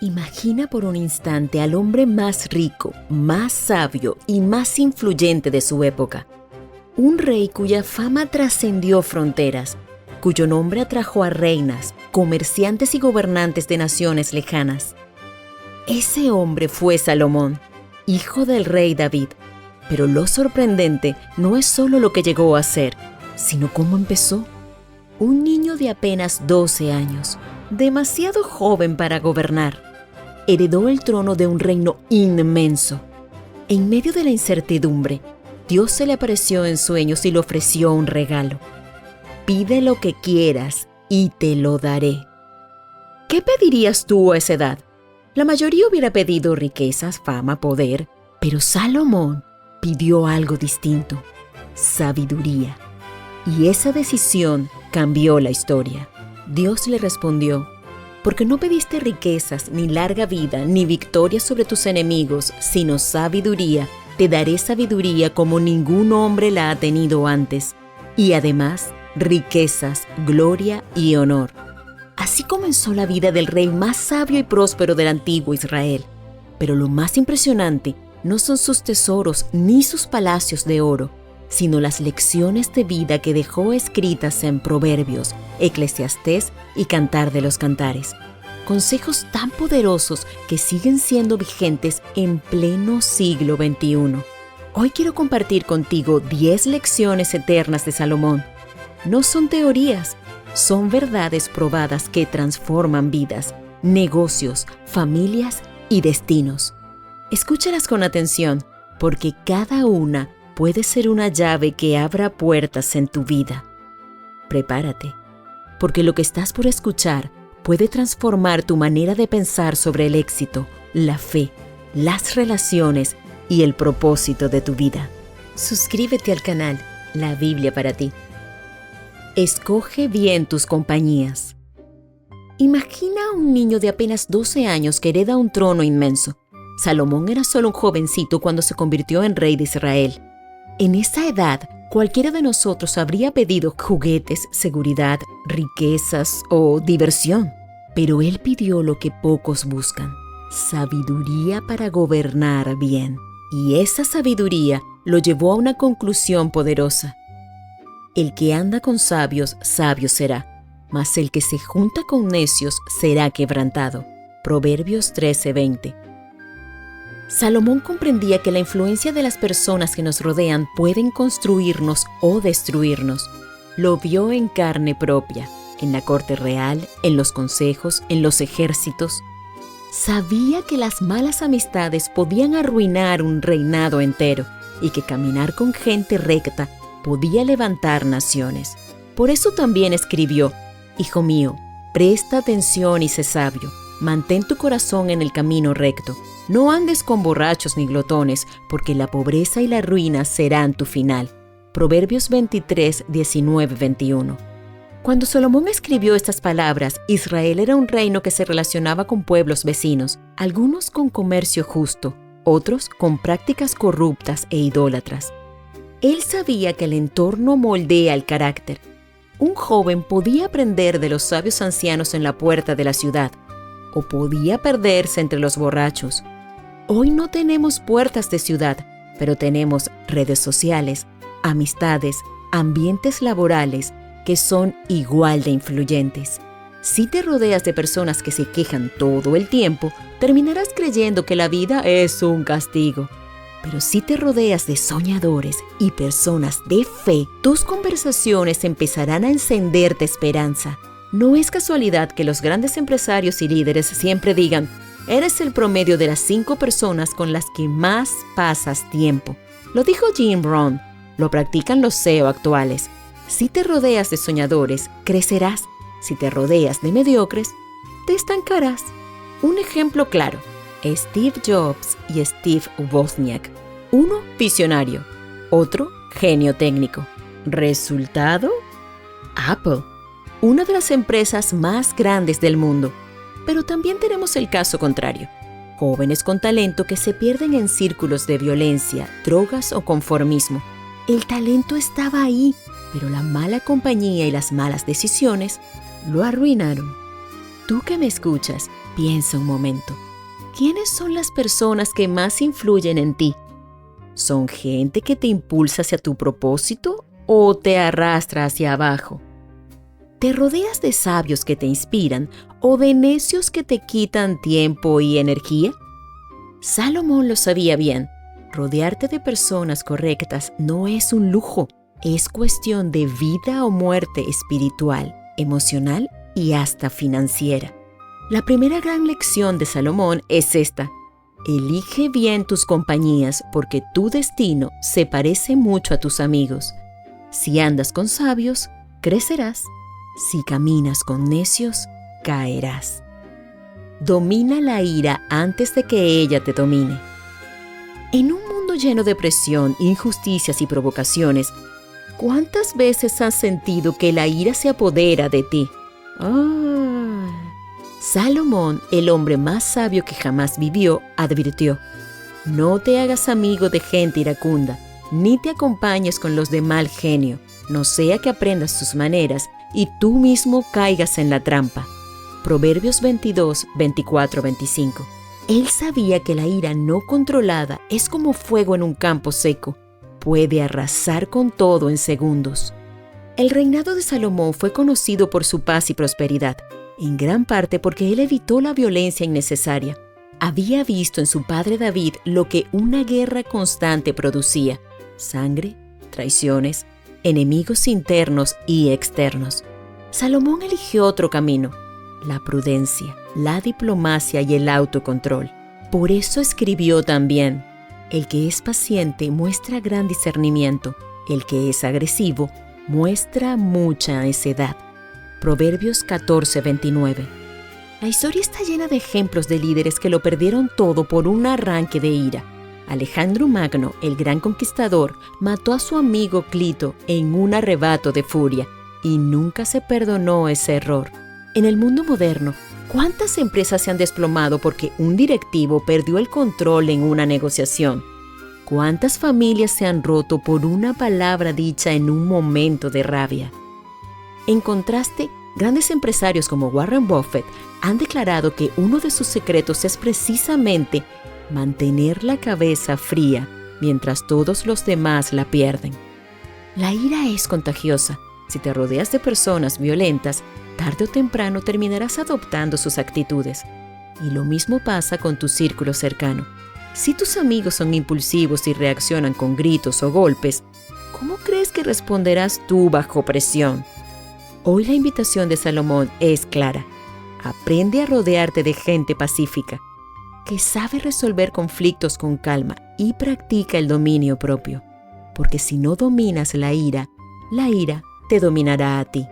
Imagina por un instante al hombre más rico, más sabio y más influyente de su época. Un rey cuya fama trascendió fronteras, cuyo nombre atrajo a reinas, comerciantes y gobernantes de naciones lejanas. Ese hombre fue Salomón, hijo del rey David. Pero lo sorprendente no es solo lo que llegó a ser, sino cómo empezó. Un niño de apenas 12 años, demasiado joven para gobernar, heredó el trono de un reino inmenso. En medio de la incertidumbre, Dios se le apareció en sueños y le ofreció un regalo. Pide lo que quieras y te lo daré. ¿Qué pedirías tú a esa edad? La mayoría hubiera pedido riquezas, fama, poder, pero Salomón pidió algo distinto: sabiduría. Y esa decisión cambió la historia. Dios le respondió: porque no pediste riquezas, ni larga vida, ni victoria sobre tus enemigos, sino sabiduría, te daré sabiduría como ningún hombre la ha tenido antes. Y además, riquezas, gloria y honor. Así comenzó la vida del rey más sabio y próspero del antiguo Israel. Pero lo más impresionante no son sus tesoros ni sus palacios de oro, sino las lecciones de vida que dejó escritas en Proverbios, Eclesiastés y Cantar de los Cantares. Consejos tan poderosos que siguen siendo vigentes en pleno siglo XXI. Hoy quiero compartir contigo 10 lecciones eternas de Salomón. No son teorías, son verdades probadas que transforman vidas, negocios, familias y destinos. Escúchalas con atención, porque cada una puede ser una llave que abra puertas en tu vida. Prepárate, porque lo que estás por escuchar puede transformar tu manera de pensar sobre el éxito, la fe, las relaciones y el propósito de tu vida. Suscríbete al canal La Biblia para ti. Escoge bien tus compañías. Imagina a un niño de apenas 12 años que hereda un trono inmenso. Salomón era solo un jovencito cuando se convirtió en rey de Israel. En esa edad, cualquiera de nosotros habría pedido juguetes, seguridad, riquezas o diversión. Pero él pidió lo que pocos buscan: sabiduría para gobernar bien. Y esa sabiduría lo llevó a una conclusión poderosa: el que anda con sabios, sabio será, mas el que se junta con necios será quebrantado. Proverbios 13:20. Salomón comprendía que la influencia de las personas que nos rodean pueden construirnos o destruirnos. Lo vio en carne propia, en la corte real, en los consejos, en los ejércitos. Sabía que las malas amistades podían arruinar un reinado entero y que caminar con gente recta podía levantar naciones. Por eso también escribió: Hijo mío, presta atención y sé sabio. Mantén tu corazón en el camino recto. No andes con borrachos ni glotones, porque la pobreza y la ruina serán tu final. Proverbios 23, 19, 21. Cuando Salomón escribió estas palabras, Israel era un reino que se relacionaba con pueblos vecinos, algunos con comercio justo, otros con prácticas corruptas e idólatras. Él sabía que el entorno moldea el carácter. Un joven podía aprender de los sabios ancianos en la puerta de la ciudad, o podía perderse entre los borrachos. Hoy no tenemos puertas de ciudad, pero tenemos redes sociales, amistades, ambientes laborales que son igual de influyentes. Si te rodeas de personas que se quejan todo el tiempo, terminarás creyendo que la vida es un castigo. Pero si te rodeas de soñadores y personas de fe, tus conversaciones empezarán a encenderte esperanza. No es casualidad que los grandes empresarios y líderes siempre digan: eres el promedio de las 5 personas con las que más pasas tiempo. Lo dijo Jim Rohn, lo practican los CEO actuales. Si te rodeas de soñadores, crecerás. Si te rodeas de mediocres, te estancarás. Un ejemplo claro: Steve Jobs y Steve Wozniak. Uno visionario, otro genio técnico. ¿Resultado? Apple, una de las empresas más grandes del mundo. Pero también tenemos el caso contrario: jóvenes con talento que se pierden en círculos de violencia, drogas o conformismo. El talento estaba ahí, pero la mala compañía y las malas decisiones lo arruinaron. Tú que me escuchas, Piensa un momento. ¿Quiénes son las personas que más influyen en ti? ¿Son gente que te impulsa hacia tu propósito o te arrastra hacia abajo? ¿Te rodeas de sabios que te inspiran o de necios que te quitan tiempo y energía? Salomón lo sabía bien. Rodearte de personas correctas no es un lujo, es cuestión de vida o muerte espiritual, emocional y hasta financiera. La primera gran lección de Salomón es esta: elige bien tus compañías porque tu destino se parece mucho a tus amigos. Si andas con sabios, crecerás. Si caminas con necios, caerás. Domina la ira antes de que ella te domine. En un mundo lleno de presión, injusticias y provocaciones, ¿cuántas veces has sentido que la ira se apodera de ti? Salomón, el hombre más sabio que jamás vivió, advirtió: no te hagas amigo de gente iracunda, ni te acompañes con los de mal genio, no sea que aprendas sus maneras y tú mismo caigas en la trampa. Proverbios 22, 24, 25. Él sabía que la ira no controlada es como fuego en un campo seco. Puede arrasar con todo en segundos. El reinado de Salomón fue conocido por su paz y prosperidad, en gran parte porque él evitó la violencia innecesaria. Había visto en su padre David lo que una guerra constante producía: sangre, traiciones, enemigos internos y externos. Salomón eligió otro camino: la prudencia, la diplomacia y el autocontrol. Por eso escribió también: el que es paciente muestra gran discernimiento, el que es agresivo muestra mucha necedad. Proverbios 14, 29. La historia está llena de ejemplos de líderes que lo perdieron todo por un arranque de ira. Alejandro Magno, el gran conquistador, mató a su amigo Clito en un arrebato de furia y nunca se perdonó ese error. En el mundo moderno, ¿cuántas empresas se han desplomado porque un directivo perdió el control en una negociación? ¿Cuántas familias se han roto por una palabra dicha en un momento de rabia? En contraste, grandes empresarios como Warren Buffett han declarado que uno de sus secretos es precisamente mantener la cabeza fría mientras todos los demás la pierden. La ira es contagiosa. Si te rodeas de personas violentas, tarde o temprano terminarás adoptando sus actitudes. Y lo mismo pasa con tu círculo cercano. Si tus amigos son impulsivos y reaccionan con gritos o golpes, ¿cómo crees que responderás tú bajo presión? Hoy la invitación de Salomón es clara. Aprende a rodearte de gente pacífica, que sabe resolver conflictos con calma y practica el dominio propio. Porque si no dominas la ira te dominará a ti.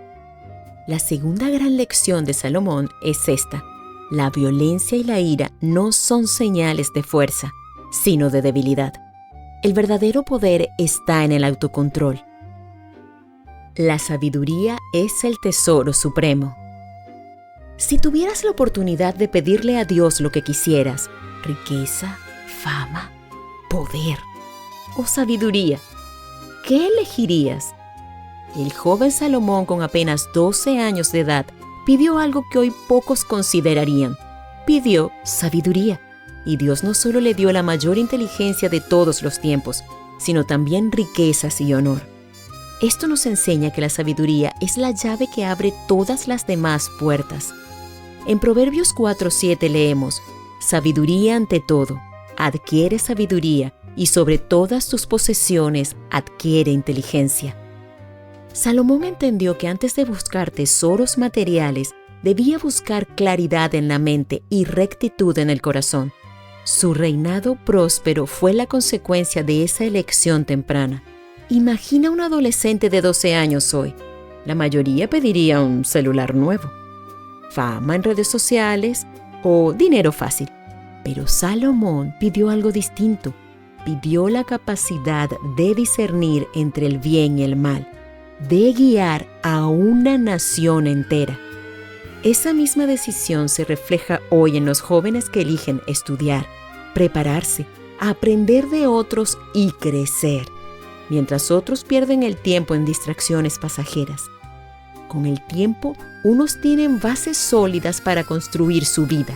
La segunda gran lección de Salomón es esta: la violencia y la ira no son señales de fuerza, sino de debilidad. El verdadero poder está en el autocontrol. La sabiduría es el tesoro supremo. Si tuvieras la oportunidad de pedirle a Dios lo que quisieras, riqueza, fama, poder o sabiduría, ¿qué elegirías? El joven Salomón, con apenas 12 años de edad, pidió algo que hoy pocos considerarían. Pidió sabiduría. Y Dios no solo le dio la mayor inteligencia de todos los tiempos, sino también riquezas y honor. Esto nos enseña que la sabiduría es la llave que abre todas las demás puertas. En Proverbios 4:7 leemos: sabiduría ante todo, adquiere sabiduría, y sobre todas tus posesiones adquiere inteligencia. Salomón entendió que antes de buscar tesoros materiales, debía buscar claridad en la mente y rectitud en el corazón. Su reinado próspero fue la consecuencia de esa elección temprana. Imagina un adolescente de 12 años hoy. La mayoría pediría un celular nuevo, fama en redes sociales o dinero fácil. Pero Salomón pidió algo distinto. Pidió la capacidad de discernir entre el bien y el mal, de guiar a una nación entera. Esa misma decisión se refleja hoy en los jóvenes que eligen estudiar, prepararse, aprender de otros y crecer, mientras otros pierden el tiempo en distracciones pasajeras. Con el tiempo, unos tienen bases sólidas para construir su vida,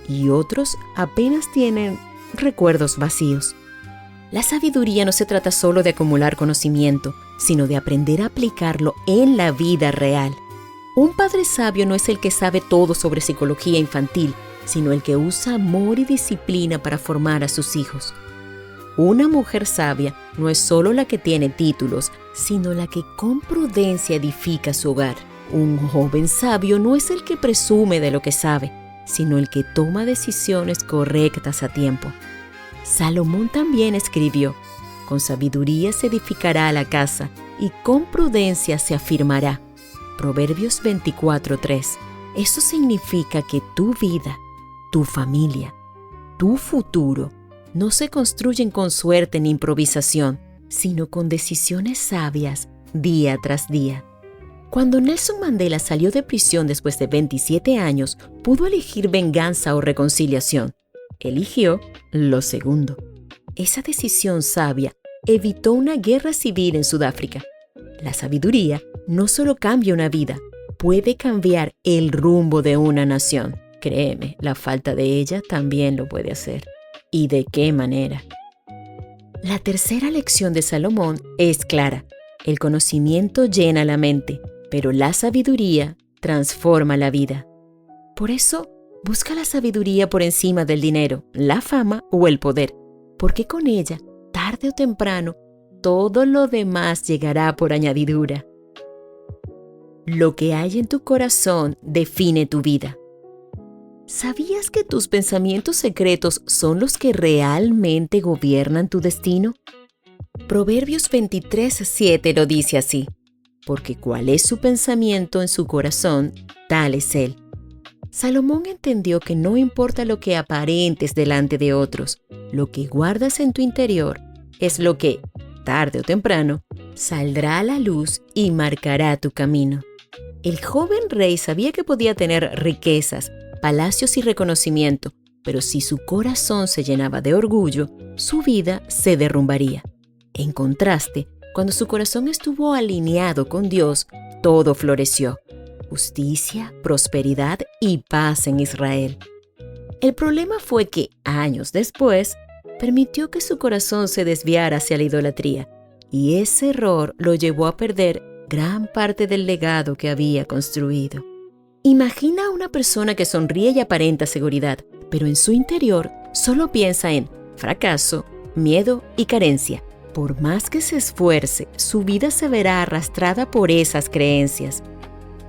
y otros apenas tienen recuerdos vacíos. La sabiduría no se trata solo de acumular conocimiento, sino de aprender a aplicarlo en la vida real. Un padre sabio no es el que sabe todo sobre psicología infantil, sino el que usa amor y disciplina para formar a sus hijos. Una mujer sabia no es solo la que tiene títulos, sino la que con prudencia edifica su hogar. Un joven sabio no es el que presume de lo que sabe, sino el que toma decisiones correctas a tiempo. Salomón también escribió: con sabiduría se edificará la casa y con prudencia se afirmará. Proverbios 24:3. Eso significa que tu vida, tu familia, tu futuro no se construyen con suerte ni improvisación, sino con decisiones sabias día tras día. Cuando Nelson Mandela salió de prisión después de 27 años, pudo elegir venganza o reconciliación. Eligió lo segundo. Esa decisión sabia evitó una guerra civil en Sudáfrica. La sabiduría no solo cambia una vida, puede cambiar el rumbo de una nación. Créeme, la falta de ella también lo puede hacer. ¿Y de qué manera? La tercera lección de Salomón es clara. El conocimiento llena la mente, pero la sabiduría transforma la vida. Por eso, busca la sabiduría por encima del dinero, la fama o el poder, porque con ella, tarde o temprano, todo lo demás llegará por añadidura. Lo que hay en tu corazón define tu vida. ¿Sabías que tus pensamientos secretos son los que realmente gobiernan tu destino? Proverbios 23:7 lo dice así: porque cuál es su pensamiento en su corazón, tal es él. Salomón entendió que no importa lo que aparentes delante de otros, lo que guardas en tu interior es lo que, tarde o temprano, saldrá a la luz y marcará tu camino. El joven rey sabía que podía tener riquezas, palacios y reconocimiento, pero si su corazón se llenaba de orgullo, su vida se derrumbaría. En contraste, cuando su corazón estuvo alineado con Dios, todo floreció: justicia, prosperidad y paz en Israel. El problema fue que, años después, permitió que su corazón se desviara hacia la idolatría, y ese error lo llevó a perder gran parte del legado que había construido. Imagina a una persona que sonríe y aparenta seguridad, pero en su interior solo piensa en fracaso, miedo y carencia. Por más que se esfuerce, su vida se verá arrastrada por esas creencias.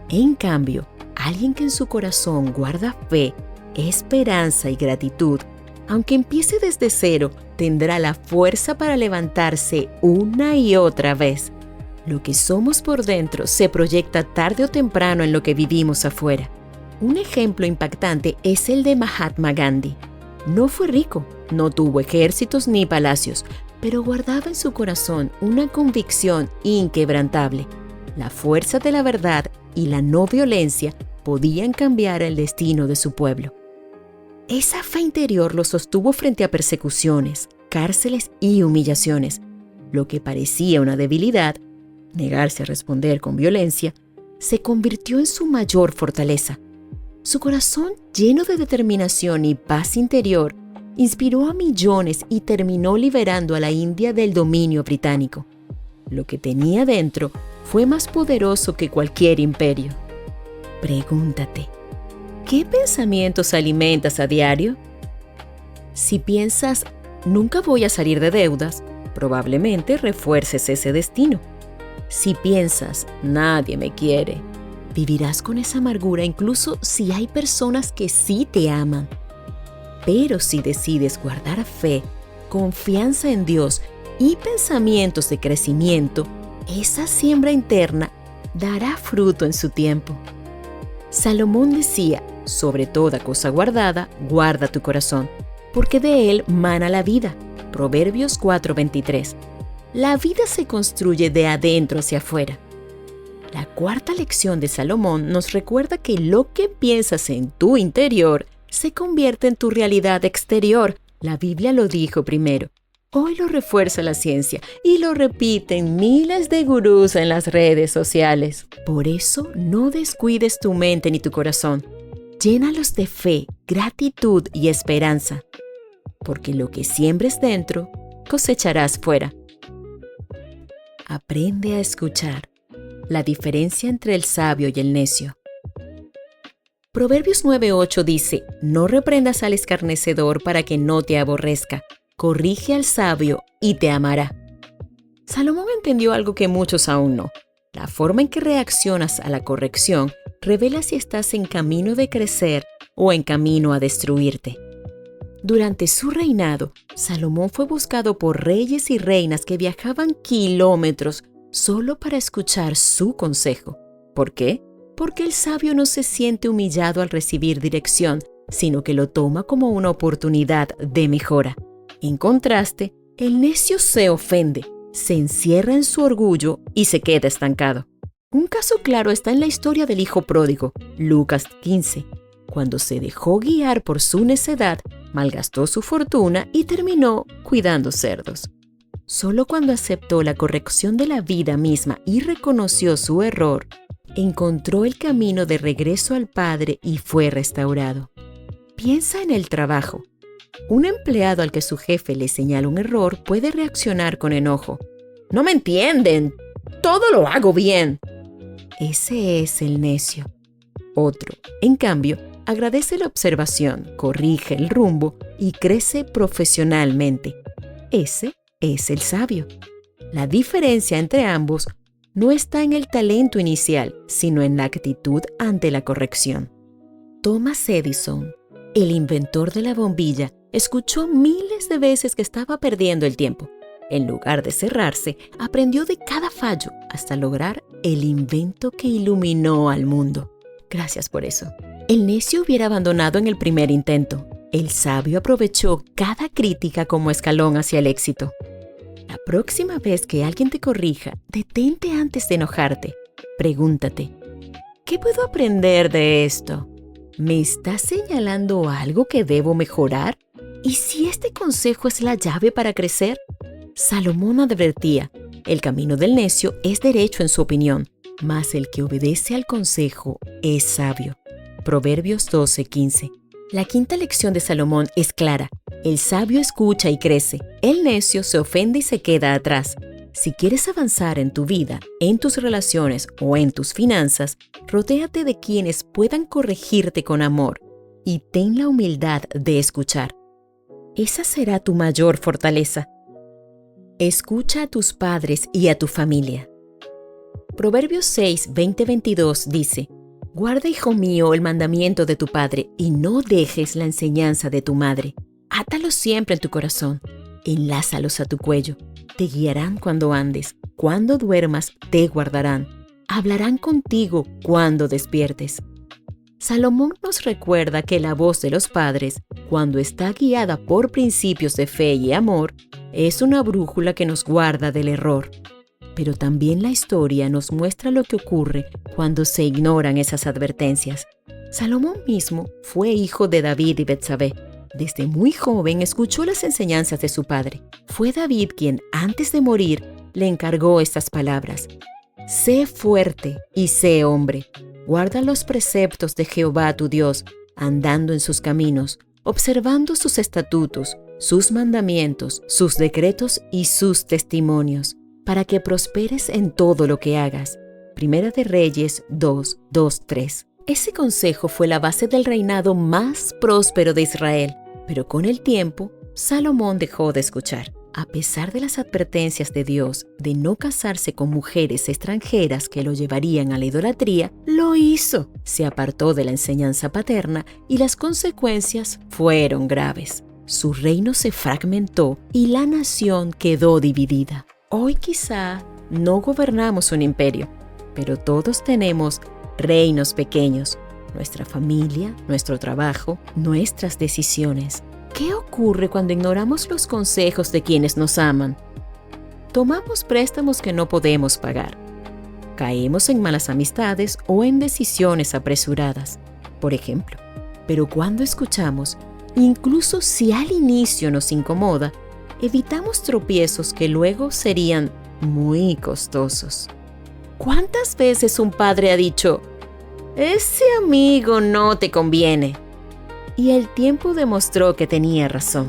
En cambio, alguien que en su corazón guarda fe, esperanza y gratitud, aunque empiece desde cero, tendrá la fuerza para levantarse una y otra vez. Lo que somos por dentro se proyecta tarde o temprano en lo que vivimos afuera. Un ejemplo impactante es el de Mahatma Gandhi. No fue rico, no tuvo ejércitos ni palacios, pero guardaba en su corazón una convicción inquebrantable. La fuerza de la verdad y la no violencia podían cambiar el destino de su pueblo. Esa fe interior lo sostuvo frente a persecuciones, cárceles y humillaciones. Lo que parecía una debilidad, negarse a responder con violencia, se convirtió en su mayor fortaleza. Su corazón, lleno de determinación y paz interior, inspiró a millones y terminó liberando a la India del dominio británico. Lo que tenía dentro fue más poderoso que cualquier imperio. Pregúntate, ¿qué pensamientos alimentas a diario? Si piensas, nunca voy a salir de deudas, probablemente refuerces ese destino. Si piensas, nadie me quiere, vivirás con esa amargura incluso si hay personas que sí te aman. Pero si decides guardar fe, confianza en Dios y pensamientos de crecimiento, esa siembra interna dará fruto en su tiempo. Salomón decía: sobre toda cosa guardada, guarda tu corazón, porque de él mana la vida. Proverbios 4:23. La vida se construye de adentro hacia afuera. La cuarta lección de Salomón nos recuerda que lo que piensas en tu interior se convierte en tu realidad exterior. La Biblia lo dijo primero. Hoy lo refuerza la ciencia y lo repiten miles de gurús en las redes sociales. Por eso, no descuides tu mente ni tu corazón. Llénalos de fe, gratitud y esperanza, porque lo que siembres dentro, cosecharás fuera. Aprende a escuchar. La diferencia entre el sabio y el necio. Proverbios 9:8 dice: no reprendas al escarnecedor para que no te aborrezca. Corrige al sabio y te amará. Salomón entendió algo que muchos aún no. La forma en que reaccionas a la corrección revela si estás en camino de crecer o en camino a destruirte. Durante su reinado, Salomón fue buscado por reyes y reinas que viajaban kilómetros solo para escuchar su consejo. ¿Por qué? Porque el sabio no se siente humillado al recibir dirección, sino que lo toma como una oportunidad de mejora. En contraste, el necio se ofende, se encierra en su orgullo y se queda estancado. Un caso claro está en la historia del hijo pródigo, Lucas 15. Cuando se dejó guiar por su necedad, malgastó su fortuna y terminó cuidando cerdos. Solo cuando aceptó la corrección de la vida misma y reconoció su error, encontró el camino de regreso al Padre y fue restaurado. Piensa en el trabajo. Un empleado al que su jefe le señala un error puede reaccionar con enojo. «¡No me entienden! ¡Todo lo hago bien!» Ese es el necio. Otro, en cambio, agradece la observación, corrige el rumbo y crece profesionalmente. Ese es el sabio. La diferencia entre ambos no está en el talento inicial, sino en la actitud ante la corrección. Thomas Edison, el inventor de la bombilla, escuchó miles de veces que estaba perdiendo el tiempo. En lugar de cerrarse, aprendió de cada fallo hasta lograr el invento que iluminó al mundo. Gracias por eso. El necio hubiera abandonado en el primer intento. El sabio aprovechó cada crítica como escalón hacia el éxito. La próxima vez que alguien te corrija, detente antes de enojarte. Pregúntate, ¿qué puedo aprender de esto? ¿Me está señalando algo que debo mejorar? ¿Y si este consejo es la llave para crecer? Salomón advertía, el camino del necio es derecho en su opinión, mas el que obedece al consejo es sabio. Proverbios 12:15. La quinta lección de Salomón es clara. El sabio escucha y crece. El necio se ofende y se queda atrás. Si quieres avanzar en tu vida, en tus relaciones o en tus finanzas, rodéate de quienes puedan corregirte con amor y ten la humildad de escuchar. Esa será tu mayor fortaleza. Escucha a tus padres y a tu familia. Proverbios 6:20-22 dice: guarda, hijo mío, el mandamiento de tu padre y no dejes la enseñanza de tu madre. Átalos siempre en tu corazón, enlázalos a tu cuello. Te guiarán cuando andes, cuando duermas te guardarán. Hablarán contigo cuando despiertes. Salomón nos recuerda que la voz de los padres, cuando está guiada por principios de fe y amor, es una brújula que nos guarda del error. Pero también la historia nos muestra lo que ocurre cuando se ignoran esas advertencias. Salomón mismo fue hijo de David y Betsabé. Desde muy joven escuchó las enseñanzas de su padre. Fue David quien, antes de morir, le encargó estas palabras: sé fuerte y sé hombre. Guarda los preceptos de Jehová tu Dios, andando en sus caminos, observando sus estatutos, sus mandamientos, sus decretos y sus testimonios, para que prosperes en todo lo que hagas. Primera de Reyes 2:2-3. Ese consejo fue la base del reinado más próspero de Israel, pero con el tiempo, Salomón dejó de escuchar. A pesar de las advertencias de Dios de no casarse con mujeres extranjeras que lo llevarían a la idolatría, lo hizo. Se apartó de la enseñanza paterna y las consecuencias fueron graves. Su reino se fragmentó y la nación quedó dividida. Hoy quizá no gobernamos un imperio, pero todos tenemos reinos pequeños, nuestra familia, nuestro trabajo, nuestras decisiones. ¿Qué ocurre cuando ignoramos los consejos de quienes nos aman? Tomamos préstamos que no podemos pagar. Caemos en malas amistades o en decisiones apresuradas, por ejemplo. Pero cuando escuchamos, incluso si al inicio nos incomoda, evitamos tropiezos que luego serían muy costosos. ¿Cuántas veces un padre ha dicho: ese amigo no te conviene. Y el tiempo demostró que tenía razón.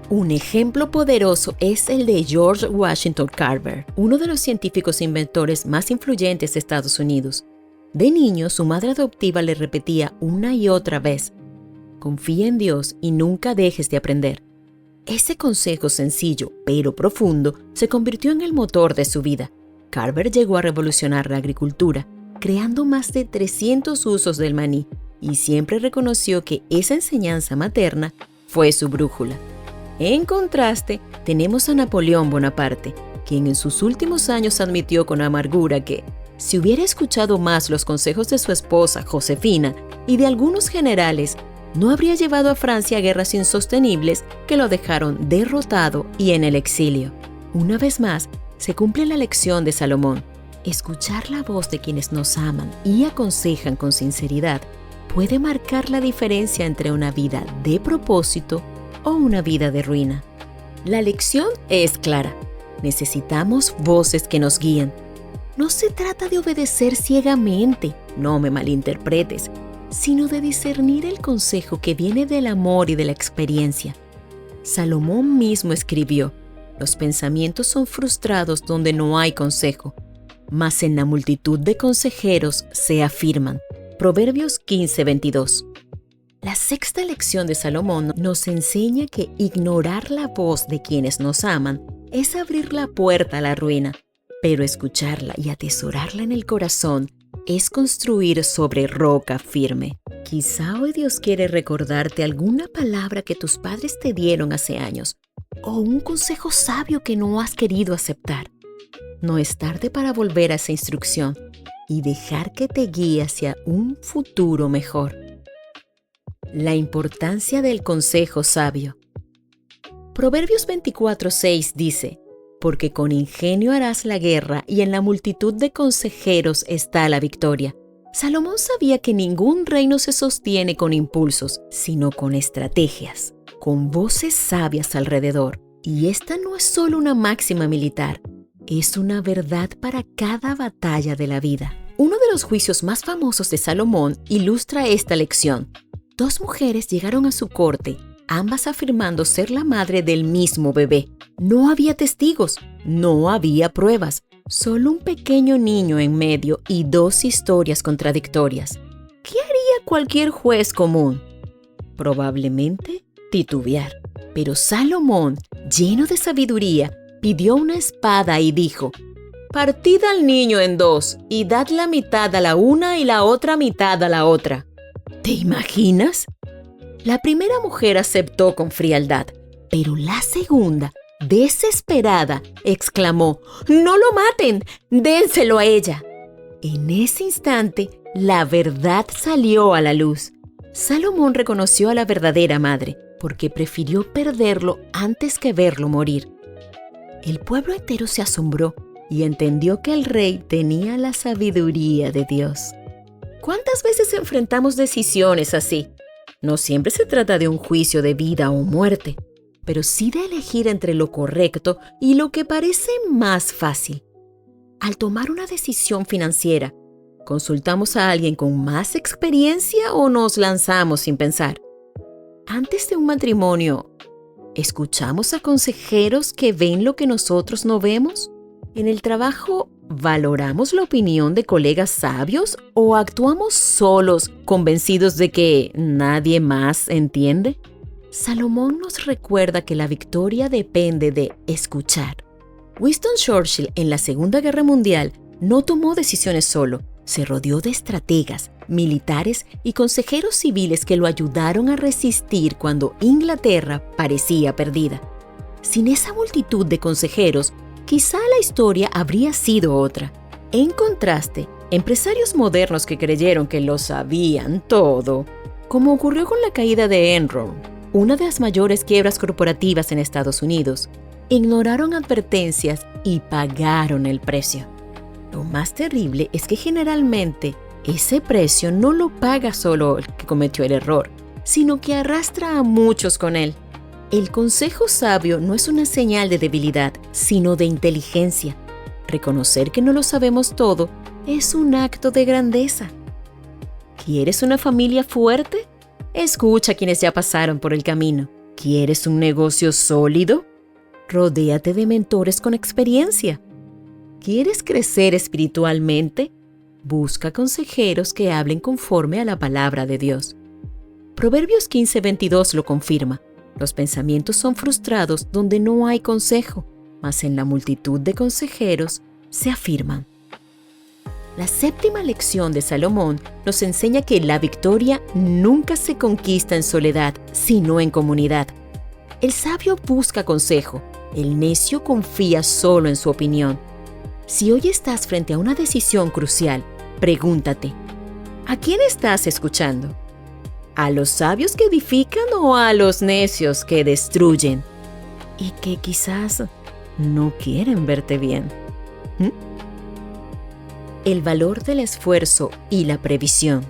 Un ejemplo poderoso es el de George Washington Carver, uno de los científicos inventores más influyentes de Estados Unidos. De niño, su madre adoptiva le repetía una y otra vez: confía en Dios y nunca dejes de aprender. Ese consejo sencillo, pero profundo, se convirtió en el motor de su vida. Carver llegó a revolucionar la agricultura, creando más de 300 usos del maní, y siempre reconoció que esa enseñanza materna fue su brújula. En contraste, tenemos a Napoleón Bonaparte, quien en sus últimos años admitió con amargura que, si hubiera escuchado más los consejos de su esposa, Josefina, y de algunos generales, no habría llevado a Francia a guerras insostenibles que lo dejaron derrotado y en el exilio. Una vez más, se cumple la lección de Salomón: escuchar la voz de quienes nos aman y aconsejan con sinceridad puede marcar la diferencia entre una vida de propósito o una vida de ruina. La lección es clara: necesitamos voces que nos guíen. No se trata de obedecer ciegamente, no me malinterpretes, sino de discernir el consejo que viene del amor y de la experiencia. Salomón mismo escribió: los pensamientos son frustrados donde no hay consejo, mas en la multitud de consejeros se afirman. Proverbios 15:22. La sexta lección de Salomón nos enseña que ignorar la voz de quienes nos aman es abrir la puerta a la ruina, pero escucharla y atesorarla en el corazón es construir sobre roca firme. Quizá hoy Dios quiere recordarte alguna palabra que tus padres te dieron hace años, o un consejo sabio que no has querido aceptar. No es tarde para volver a esa instrucción y dejar que te guíe hacia un futuro mejor. La importancia del consejo sabio. Proverbios 24:6 dice: porque con ingenio harás la guerra y en la multitud de consejeros está la victoria. Salomón sabía que ningún reino se sostiene con impulsos, sino con estrategias, con voces sabias alrededor. Y esta no es solo una máxima militar, es una verdad para cada batalla de la vida. Uno de los juicios más famosos de Salomón ilustra esta lección. 2 mujeres llegaron a su corte, ambas afirmando ser la madre del mismo bebé. No había testigos, no había pruebas, solo un pequeño niño en medio y 2 historias contradictorias. ¿Qué haría cualquier juez común? Probablemente titubear. Pero Salomón, lleno de sabiduría, pidió una espada y dijo: partid al niño en 2 y dad la mitad a la una y la otra mitad a la otra. ¿Te imaginas? La primera mujer aceptó con frialdad, pero la segunda, desesperada, exclamó: ¡no lo maten! ¡Dénselo a ella! En ese instante, la verdad salió a la luz. Salomón reconoció a la verdadera madre, porque prefirió perderlo antes que verlo morir. El pueblo entero se asombró y entendió que el rey tenía la sabiduría de Dios. ¿Cuántas veces enfrentamos decisiones así? No siempre se trata de un juicio de vida o muerte, pero sí de elegir entre lo correcto y lo que parece más fácil. Al tomar una decisión financiera, ¿consultamos a alguien con más experiencia o nos lanzamos sin pensar? Antes de un matrimonio, ¿escuchamos a consejeros que ven lo que nosotros no vemos? En el trabajo, ¿valoramos la opinión de colegas sabios o actuamos solos, convencidos de que nadie más entiende? Salomón nos recuerda que la victoria depende de escuchar. Winston Churchill, en la Segunda Guerra Mundial, no tomó decisiones solo. Se rodeó de estrategas, militares y consejeros civiles que lo ayudaron a resistir cuando Inglaterra parecía perdida. Sin esa multitud de consejeros, quizá la historia habría sido otra. En contraste, empresarios modernos que creyeron que lo sabían todo, como ocurrió con la caída de Enron, una de las mayores quiebras corporativas en Estados Unidos, ignoraron advertencias y pagaron el precio. Lo más terrible es que generalmente ese precio no lo paga solo el que cometió el error, sino que arrastra a muchos con él. El consejo sabio no es una señal de debilidad, sino de inteligencia. Reconocer que no lo sabemos todo es un acto de grandeza. ¿Quieres una familia fuerte? Escucha a quienes ya pasaron por el camino. ¿Quieres un negocio sólido? Rodéate de mentores con experiencia. ¿Quieres crecer espiritualmente? Busca consejeros que hablen conforme a la palabra de Dios. Proverbios 15:22 lo confirma. Los pensamientos son frustrados donde no hay consejo, mas en la multitud de consejeros se afirman. La séptima lección de Salomón nos enseña que la victoria nunca se conquista en soledad, sino en comunidad. El sabio busca consejo, el necio confía solo en su opinión. Si hoy estás frente a una decisión crucial, pregúntate, ¿a quién estás escuchando? ¿A los sabios que edifican o a los necios que destruyen? Y que quizás no quieren verte bien. El valor del esfuerzo y la previsión.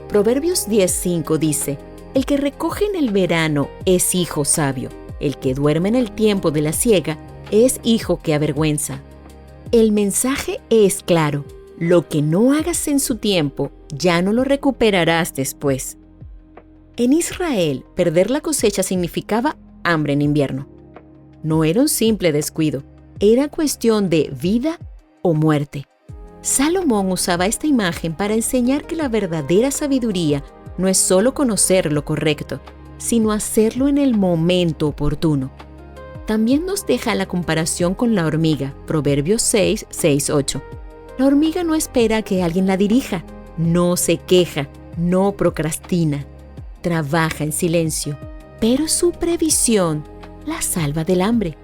Proverbios 10:5 dice, el que recoge en el verano es hijo sabio, el que duerme en el tiempo de la siega es hijo que avergüenza. El mensaje es claro, lo que no hagas en su tiempo, ya no lo recuperarás después. En Israel, perder la cosecha significaba hambre en invierno. No era un simple descuido, era cuestión de vida o muerte. Salomón usaba esta imagen para enseñar que la verdadera sabiduría no es solo conocer lo correcto, sino hacerlo en el momento oportuno. También nos deja la comparación con la hormiga, Proverbios 6:8. La hormiga no espera que alguien la dirija, no se queja, no procrastina, trabaja en silencio, pero su previsión la salva del hambre.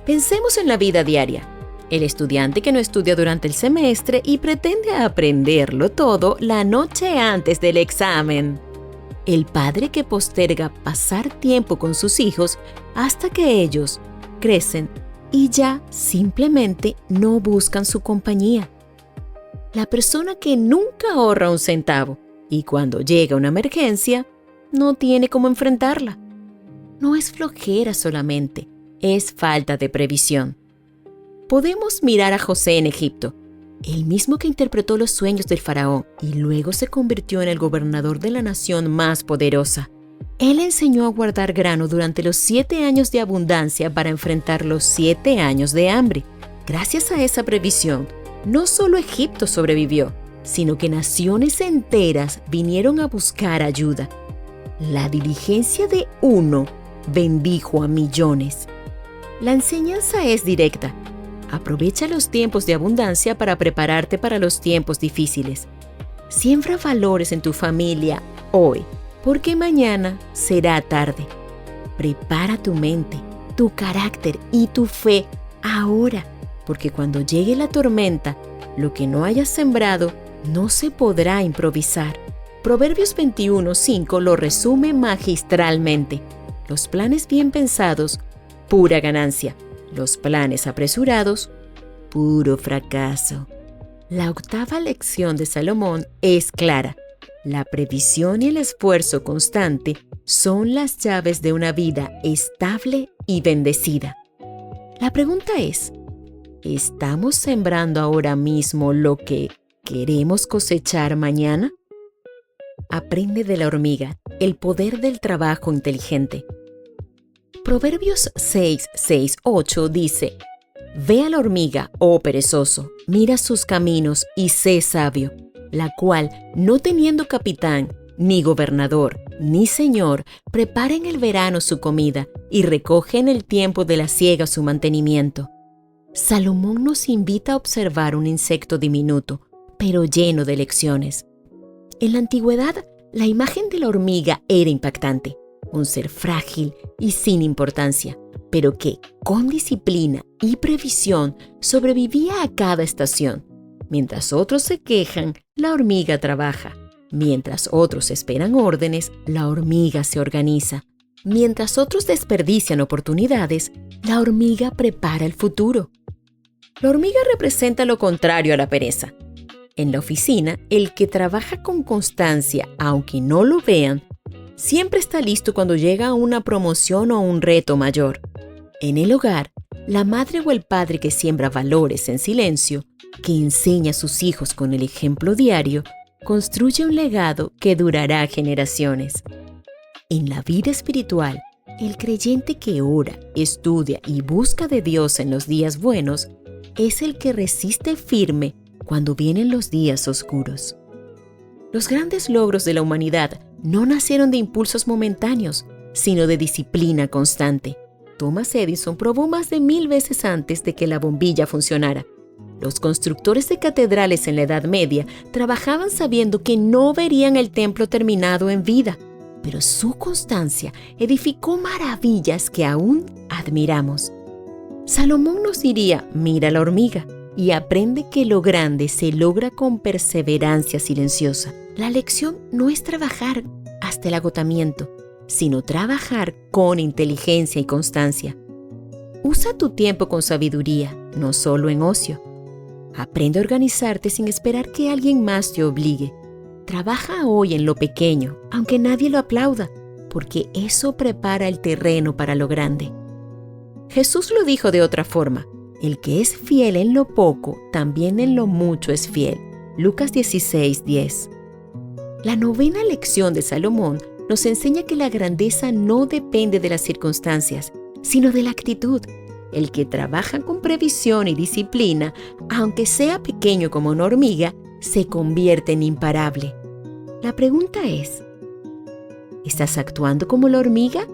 Pensemos en la vida diaria. El estudiante que no estudia durante el semestre y pretende aprenderlo todo la noche antes del examen. El padre que posterga pasar tiempo con sus hijos hasta que ellos crecen y ya simplemente no buscan su compañía. La persona que nunca ahorra un centavo y cuando llega una emergencia, no tiene cómo enfrentarla. No es flojera solamente, es falta de previsión. Podemos mirar a José en Egipto, el mismo que interpretó los sueños del faraón y luego se convirtió en el gobernador de la nación más poderosa. Él enseñó a guardar grano durante los 7 años de abundancia para enfrentar los 7 años de hambre. Gracias a esa previsión, no solo Egipto sobrevivió, sino que naciones enteras vinieron a buscar ayuda. La diligencia de uno bendijo a millones. La enseñanza es directa. Aprovecha los tiempos de abundancia para prepararte para los tiempos difíciles. Siembra valores en tu familia hoy, porque mañana será tarde. Prepara tu mente, tu carácter y tu fe ahora, porque cuando llegue la tormenta, lo que no hayas sembrado no se podrá improvisar. Proverbios 21:5 lo resume magistralmente. Los planes bien pensados, pura ganancia. Los planes apresurados, puro fracaso. La octava lección de Salomón es clara. La previsión y el esfuerzo constante son las llaves de una vida estable y bendecida. La pregunta es, ¿estamos sembrando ahora mismo lo que queremos cosechar mañana? Aprende de la hormiga, el poder del trabajo inteligente. Proverbios 6:8 dice, Ve a la hormiga, oh perezoso, mira sus caminos y sé sabio, la cual, no teniendo capitán, ni gobernador, ni señor, prepara en el verano su comida y recoge en el tiempo de la siega su mantenimiento. Salomón nos invita a observar un insecto diminuto, pero lleno de lecciones. En la antigüedad, la imagen de la hormiga era impactante. Un ser frágil y sin importancia, pero que, con disciplina y previsión, sobrevivía a cada estación. Mientras otros se quejan, la hormiga trabaja. Mientras otros esperan órdenes, la hormiga se organiza. Mientras otros desperdician oportunidades, la hormiga prepara el futuro. La hormiga representa lo contrario a la pereza. En la oficina, el que trabaja con constancia, aunque no lo vean, siempre está listo cuando llega a una promoción o un reto mayor. En el hogar, la madre o el padre que siembra valores en silencio, que enseña a sus hijos con el ejemplo diario, construye un legado que durará generaciones. En la vida espiritual, el creyente que ora, estudia y busca de Dios en los días buenos es el que resiste firme cuando vienen los días oscuros. Los grandes logros de la humanidad no nacieron de impulsos momentáneos, sino de disciplina constante. Thomas Edison probó más de 1000 veces antes de que la bombilla funcionara. Los constructores de catedrales en la Edad Media trabajaban sabiendo que no verían el templo terminado en vida, pero su constancia edificó maravillas que aún admiramos. Salomón nos diría: mira la hormiga y aprende que lo grande se logra con perseverancia silenciosa. La lección no es trabajar hasta el agotamiento, sino trabajar con inteligencia y constancia. Usa tu tiempo con sabiduría, no solo en ocio. Aprende a organizarte sin esperar que alguien más te obligue. Trabaja hoy en lo pequeño, aunque nadie lo aplauda, porque eso prepara el terreno para lo grande. Jesús lo dijo de otra forma: el que es fiel en lo poco, también en lo mucho es fiel. Lucas 16:10. La novena lección de Salomón nos enseña que la grandeza no depende de las circunstancias, sino de la actitud. El que trabaja con previsión y disciplina, aunque sea pequeño como una hormiga, se convierte en imparable. La pregunta es: ¿estás actuando como la hormiga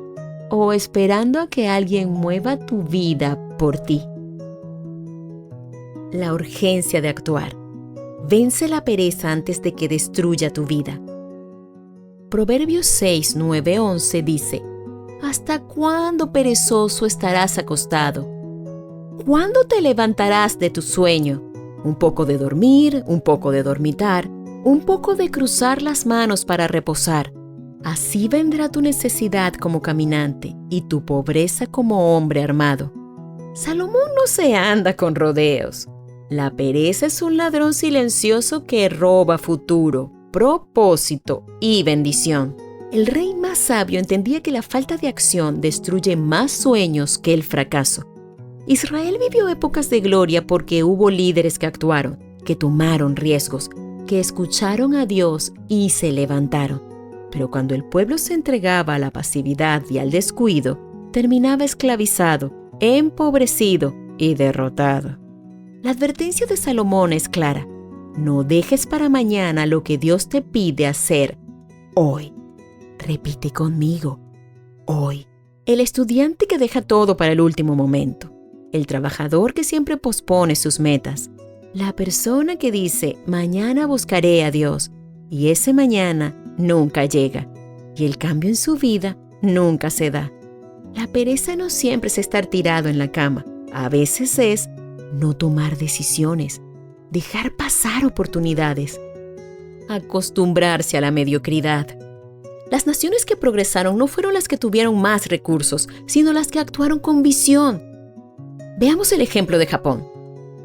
o esperando a que alguien mueva tu vida por ti? La urgencia de actuar. Vence la pereza antes de que destruya tu vida. Proverbios 6, 9, 11 dice: ¿hasta cuándo, perezoso, estarás acostado? ¿Cuándo te levantarás de tu sueño? Un poco de dormir, un poco de dormitar, un poco de cruzar las manos para reposar. Así vendrá tu necesidad como caminante y tu pobreza como hombre armado. Salomón no se anda con rodeos. La pereza es un ladrón silencioso que roba futuro, propósito y bendición. El rey más sabio entendía que la falta de acción destruye más sueños que el fracaso. Israel vivió épocas de gloria porque hubo líderes que actuaron, que tomaron riesgos, que escucharon a Dios y se levantaron. Pero cuando el pueblo se entregaba a la pasividad y al descuido, terminaba esclavizado, empobrecido y derrotado. La advertencia de Salomón es clara: no dejes para mañana lo que Dios te pide hacer hoy. Repite conmigo: hoy. El estudiante que deja todo para el último momento. El trabajador que siempre pospone sus metas. La persona que dice: mañana buscaré a Dios, y ese mañana nunca llega. Y el cambio en su vida nunca se da. La pereza no siempre es estar tirado en la cama. A veces es no tomar decisiones, dejar pasar oportunidades, acostumbrarse a la mediocridad. Las naciones que progresaron no fueron las que tuvieron más recursos, sino las que actuaron con visión. Veamos el ejemplo de Japón.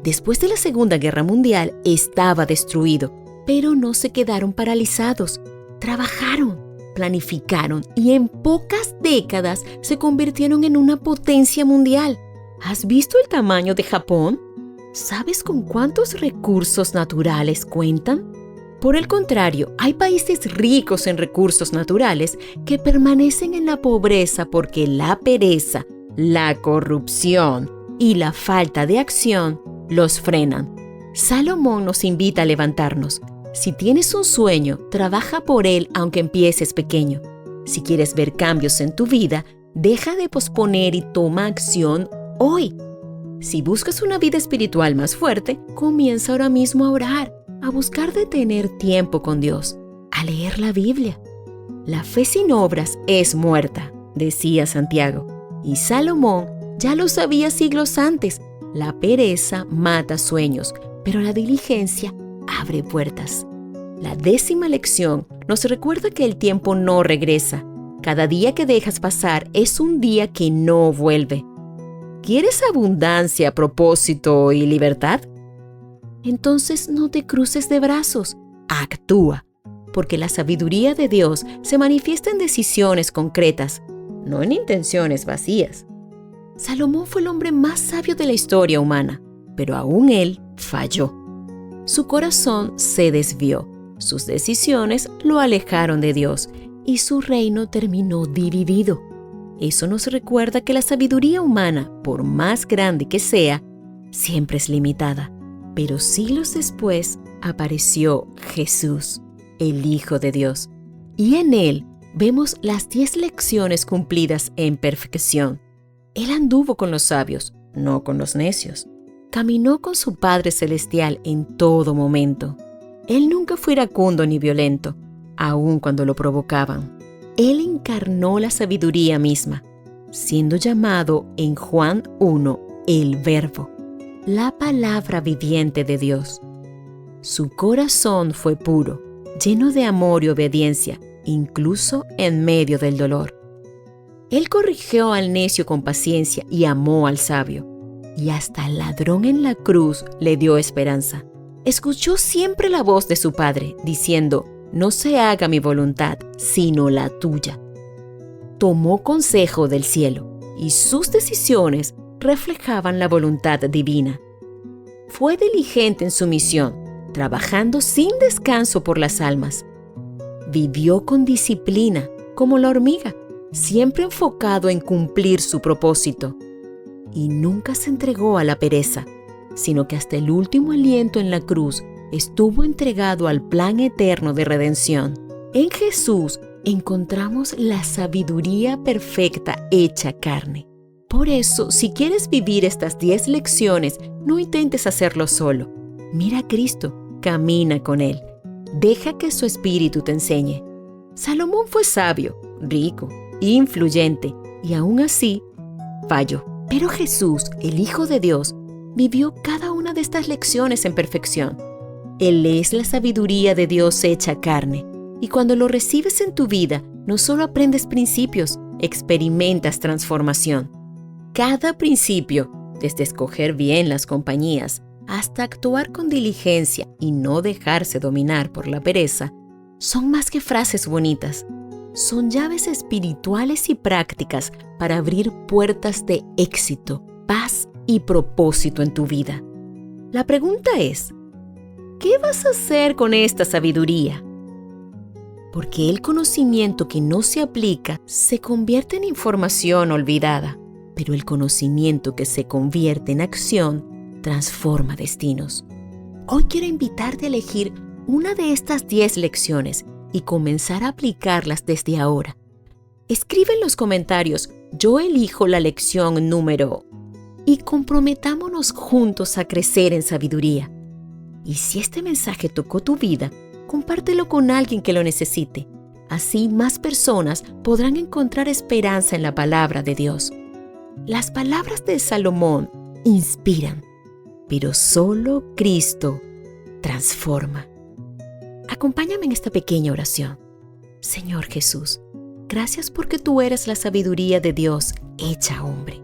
Después de la Segunda Guerra Mundial estaba destruido, pero no se quedaron paralizados. Trabajaron, planificaron y en pocas décadas se convirtieron en una potencia mundial. ¿Has visto el tamaño de Japón? ¿Sabes con cuántos recursos naturales cuentan? Por el contrario, hay países ricos en recursos naturales que permanecen en la pobreza porque la pereza, la corrupción y la falta de acción los frenan. Salomón nos invita a levantarnos. Si tienes un sueño, trabaja por él aunque empieces pequeño. Si quieres ver cambios en tu vida, deja de posponer y toma acción hoy. Si buscas una vida espiritual más fuerte, comienza ahora mismo a orar, a buscar de tener tiempo con Dios, a leer la Biblia. La fe sin obras es muerta, decía Santiago, y Salomón ya lo sabía siglos antes. La pereza mata sueños, pero la diligencia abre puertas. La 10ª lección nos recuerda que el tiempo no regresa. Cada día que dejas pasar es un día que no vuelve. ¿Quieres abundancia, propósito y libertad? Entonces no te cruces de brazos. Actúa, porque la sabiduría de Dios se manifiesta en decisiones concretas, no en intenciones vacías. Salomón fue el hombre más sabio de la historia humana, pero aún él falló. Su corazón se desvió. Sus decisiones lo alejaron de Dios y su reino terminó dividido. Eso nos recuerda que la sabiduría humana, por más grande que sea, siempre es limitada. Pero siglos después apareció Jesús, el Hijo de Dios, y en Él vemos las 10 lecciones cumplidas en perfección. Él anduvo con los sabios, no con los necios. Caminó con su Padre Celestial en todo momento. Él nunca fue iracundo ni violento, aun cuando lo provocaban. Él encarnó la sabiduría misma, siendo llamado en Juan 1 el Verbo, la palabra viviente de Dios. Su corazón fue puro, lleno de amor y obediencia, incluso en medio del dolor. Él corrigió al necio con paciencia y amó al sabio, y hasta al ladrón en la cruz le dio esperanza. Escuchó siempre la voz de su Padre, diciendo: «No se haga mi voluntad, sino la tuya». Tomó consejo del cielo, y sus decisiones reflejaban la voluntad divina. Fue diligente en su misión, trabajando sin descanso por las almas. Vivió con disciplina, como la hormiga, siempre enfocado en cumplir su propósito. Y nunca se entregó a la pereza, sino que hasta el último aliento en la cruz estuvo entregado al plan eterno de redención. En Jesús encontramos la sabiduría perfecta hecha carne. Por eso, si quieres vivir estas 10 lecciones, no intentes hacerlo solo. Mira a Cristo, camina con Él. Deja que su espíritu te enseñe. Salomón fue sabio, rico, influyente, y aún así falló. Pero Jesús, el Hijo de Dios, vivió cada una de estas lecciones en perfección. Él es la sabiduría de Dios hecha carne, y cuando lo recibes en tu vida, no solo aprendes principios, experimentas transformación. Cada principio, desde escoger bien las compañías hasta actuar con diligencia y no dejarse dominar por la pereza, son más que frases bonitas. Son llaves espirituales y prácticas para abrir puertas de éxito, paz y propósito en tu vida. La pregunta es: ¿qué vas a hacer con esta sabiduría? Porque el conocimiento que no se aplica se convierte en información olvidada, pero el conocimiento que se convierte en acción transforma destinos. Hoy quiero invitarte a elegir una de estas 10 lecciones y comenzar a aplicarlas desde ahora. Escribe en los comentarios: yo elijo la lección número, y comprometámonos juntos a crecer en sabiduría. Y si este mensaje tocó tu vida, compártelo con alguien que lo necesite. Así más personas podrán encontrar esperanza en la palabra de Dios. Las palabras de Salomón inspiran, pero solo Cristo transforma. Acompáñame en esta pequeña oración. Señor Jesús, gracias porque tú eres la sabiduría de Dios hecha hombre.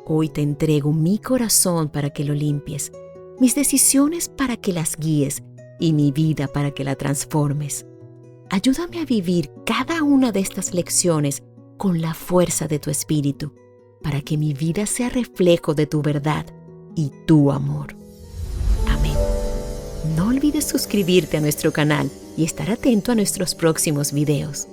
Hoy te entrego mi corazón para que lo limpies, mis decisiones para que las guíes y mi vida para que la transformes. Ayúdame a vivir cada una de estas lecciones con la fuerza de tu espíritu, para que mi vida sea reflejo de tu verdad y tu amor. Amén. No olvides suscribirte a nuestro canal y estar atento a nuestros próximos videos.